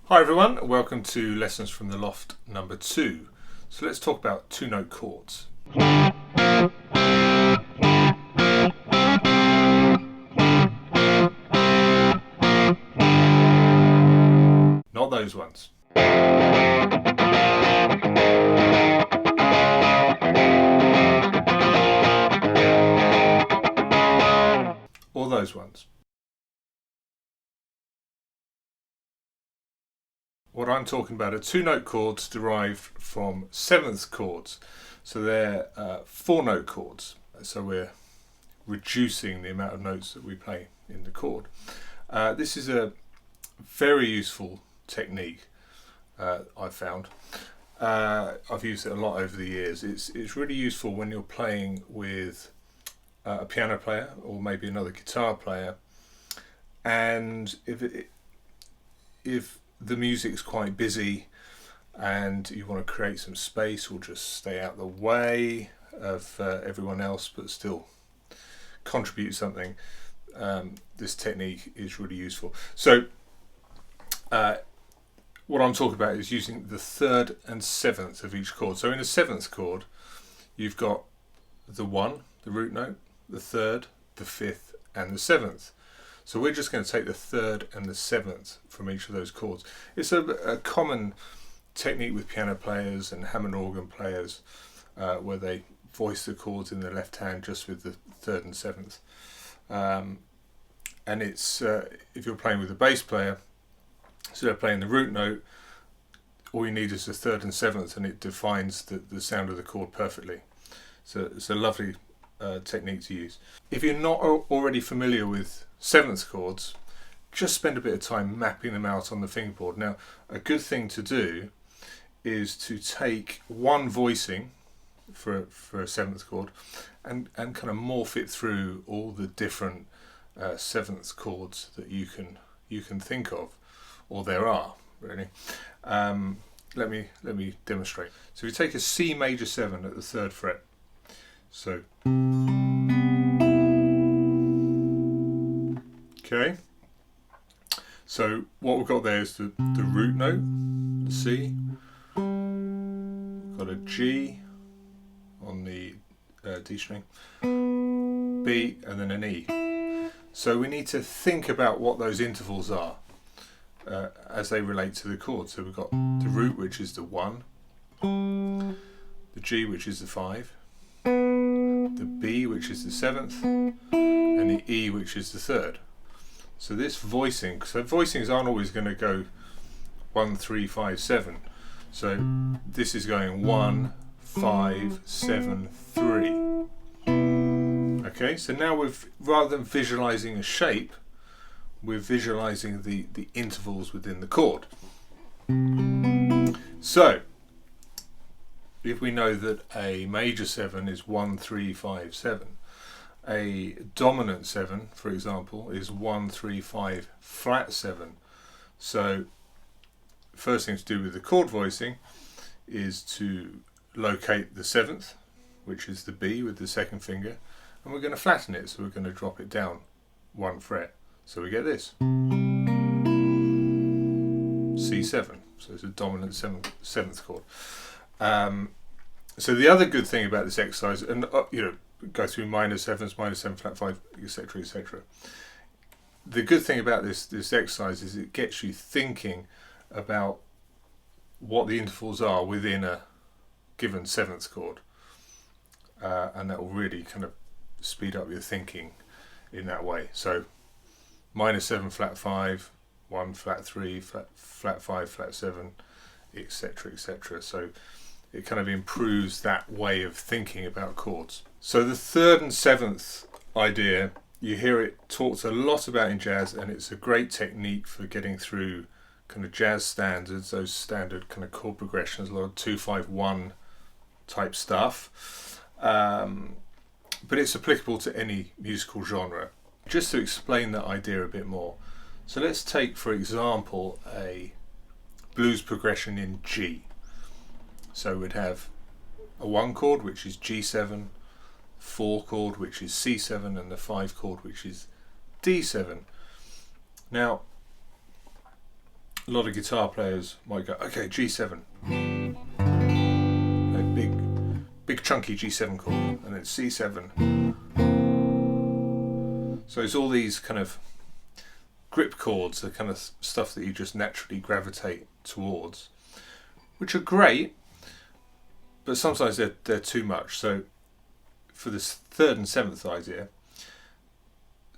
Hi everyone, welcome to Lessons from the Loft number 2. So let's talk about two-note chords. Not those ones. Or those ones. What I'm talking about are two-note chords derived from seventh chords. So they're four-note chords. So we're reducing the amount of notes that we play in the chord. This is a very useful technique I've found. I've used it a lot over the years. It's really useful when you're playing with a piano player or maybe another guitar player, and if the music's quite busy and you want to create some space or just stay out the way of everyone else but still contribute something, this technique is really useful. So what I'm talking about is using the third and seventh of each chord. So in a seventh chord you've got the 1, the root note, the third, the fifth and the seventh. So we're just going to take the third and the seventh from each of those chords. It's a common technique with piano players and Hammond organ players where they voice the chords in the left hand just with the third and seventh. And it's if you're playing with a bass player, instead of playing the root note, all you need is the third and seventh and it defines the sound of the chord perfectly. So it's a lovely technique to use. If you're not already familiar with seventh chords, just spend a bit of time mapping them out on the fingerboard. Now, a good thing to do is to take one voicing for a seventh chord and kind of morph it through all the different seventh chords that you can think of, or there are really. Let me demonstrate. So if you take a C major 7 at the 3rd fret, so okay, so what we've got there is the root note, the C, we've got a G on the D string, B and then an E. So we need to think about what those intervals are as they relate to the chord. So we've got the root, which is the 1, the G, which is the 5, the B, which is the 7th, and the E, which is the 3rd. So this voicing, so voicings aren't always going to go 1, 3, 5, 7. So this is going 1, 5, 7, 3. Okay, so now rather than visualizing a shape, we're visualizing the intervals within the chord. So if we know that a major 7 is 1, 3, 5, 7, a dominant 7, for example, is 1, 3, 5, flat 7. So first thing to do with the chord voicing is to locate the 7th, which is the B with the 2nd finger, and we're going to flatten it, so we're going to drop it down 1 fret. So we get this C7, so it's a dominant 7th chord. So the other good thing about this exercise, and go through minor 7s, minor 7 flat 5, etc., etc. The good thing about this exercise is it gets you thinking about what the intervals are within a given 7th chord, and that will really kind of speed up your thinking in that way. So minor 7 flat 5, 1 flat 3, flat 5 flat 7, etc., etc. So it kind of improves that way of thinking about chords. So the 3rd and 7th idea, you hear it talked a lot about in jazz, and it's a great technique for getting through kind of jazz standards, those standard kind of chord progressions, a lot of 2-5-1 type stuff. But it's applicable to any musical genre. Just to explain that idea a bit more, so let's take for example a blues progression in G. So we'd have a 1 chord which is G7, 4 chord which is C7, and the 5 chord which is D7. Now a lot of guitar players might go, okay, G7, a big chunky G7 chord, and then C7. So it's all these kind of grip chords, the kind of stuff that you just naturally gravitate towards, which are great, but sometimes they're too much. So for this third and seventh idea,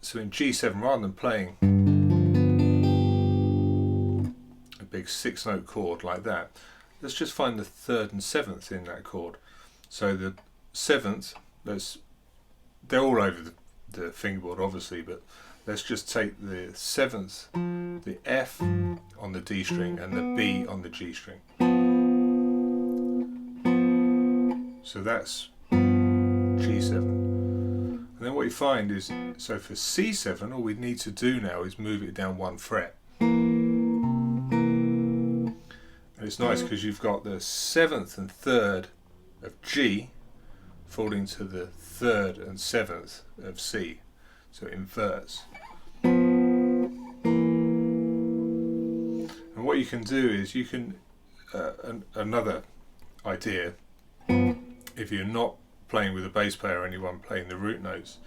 so in G7, rather than playing a big 6-note chord like that, let's just find the third and seventh in that chord. So the seventh, they're all over the fingerboard obviously, but let's just take the seventh, the F on the D string and the B on the G string. So that's G7. And then what you find is, so for C7, all we need to do now is move it down 1 fret. And it's nice because you've got the 7th and 3rd of G falling to the 3rd and 7th of C. So it inverts. And what you can do is you can, another idea, if you're not playing with a bass player or anyone playing the root notes,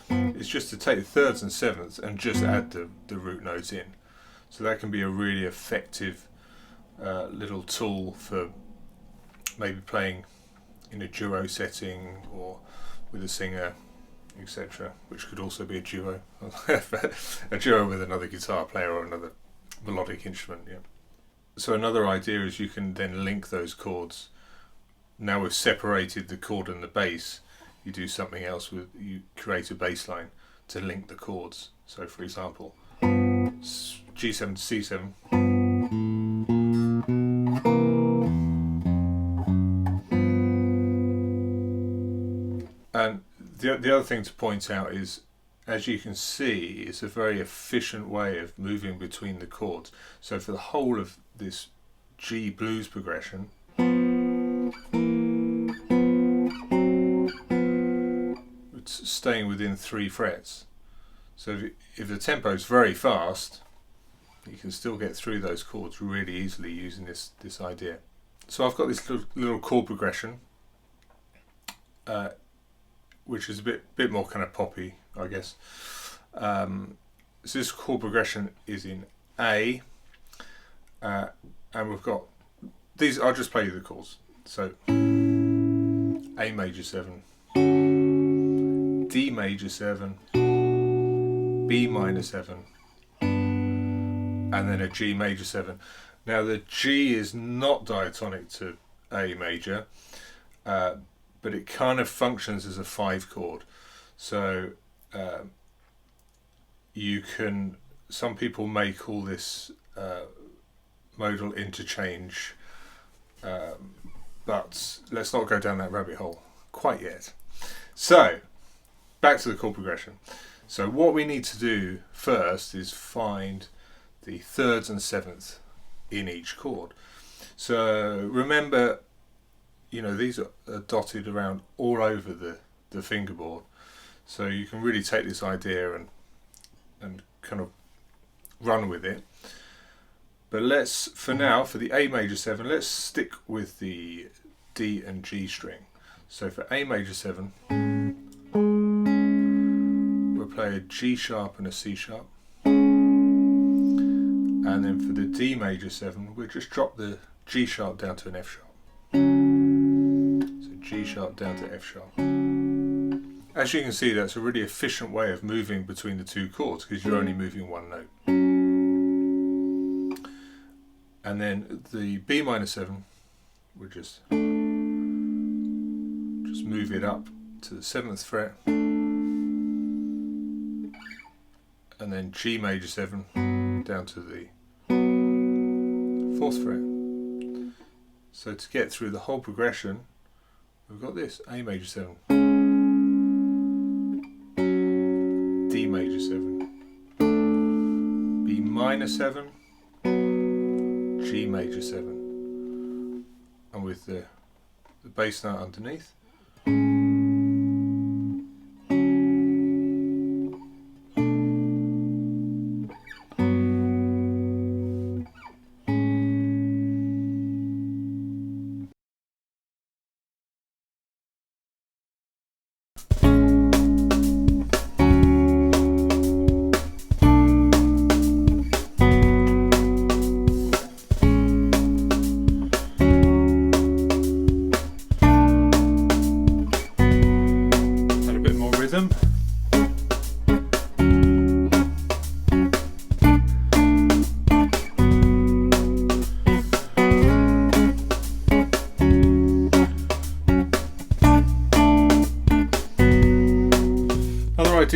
is just to take the thirds and sevenths and just add the root notes in. So that can be a really effective little tool for maybe playing in a duo setting or with a singer, etc., which could also be a duo. A duo with another guitar player or another melodic instrument. Yeah. So another idea is you can then link those chords. Now we've separated the chord and the bass, you do something else you create a bass line to link the chords. So for example, G7 to C7. And the other thing to point out is, as you can see, it's a very efficient way of moving between the chords. So for the whole of this G blues progression, it's staying within 3 frets. So if the tempo is very fast, you can still get through those chords really easily using this idea. So I've got this little chord progression, which is a bit more kind of poppy, I guess. So this chord progression is in A, and we've got these. I'll just play you the chords. So A major 7, D major 7, B minor 7, and then a G major 7. Now the G is not diatonic to A major, but it kind of functions as a 5 chord. So you can, some people may call this modal interchange, but let's not go down that rabbit hole quite yet. So back to the chord progression. So what we need to do first is find the thirds and sevenths in each chord. So remember, you know, these are dotted around all over the fingerboard. So you can really take this idea and kind of run with it. But let's, for now, for the A major 7, let's stick with the D and G string. So for A major 7, we'll play a G sharp and a C sharp. And then for the D major 7, we'll just drop the G sharp down to an F sharp. So G sharp down to F sharp. As you can see, that's a really efficient way of moving between the two chords because you're only moving one note. And then the B minor 7, we'll just move it up to the 7th fret. And then G major 7 down to the 4th fret. So to get through the whole progression, we've got this: A major 7, D major 7, B minor 7, G major 7, and with the bass note underneath.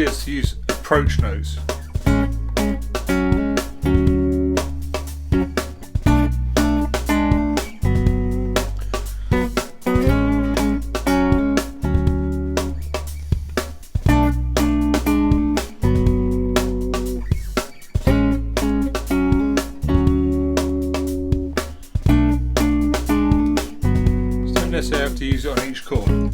idea is to use approach notes. Don't necessarily have to use it on each chord.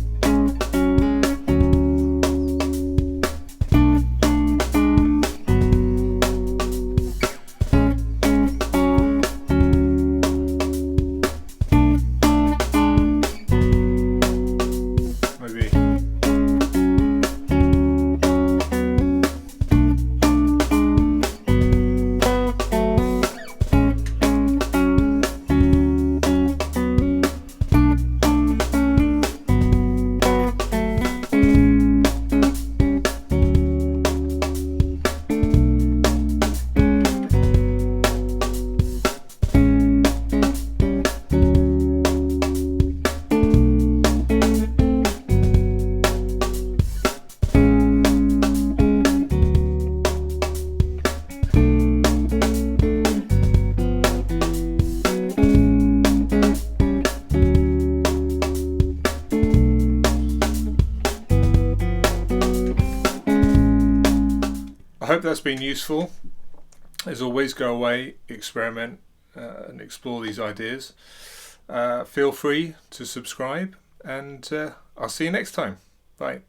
I hope that's been useful. As always, go away, experiment and explore these ideas. Feel free to subscribe, and I'll see you next time. Bye.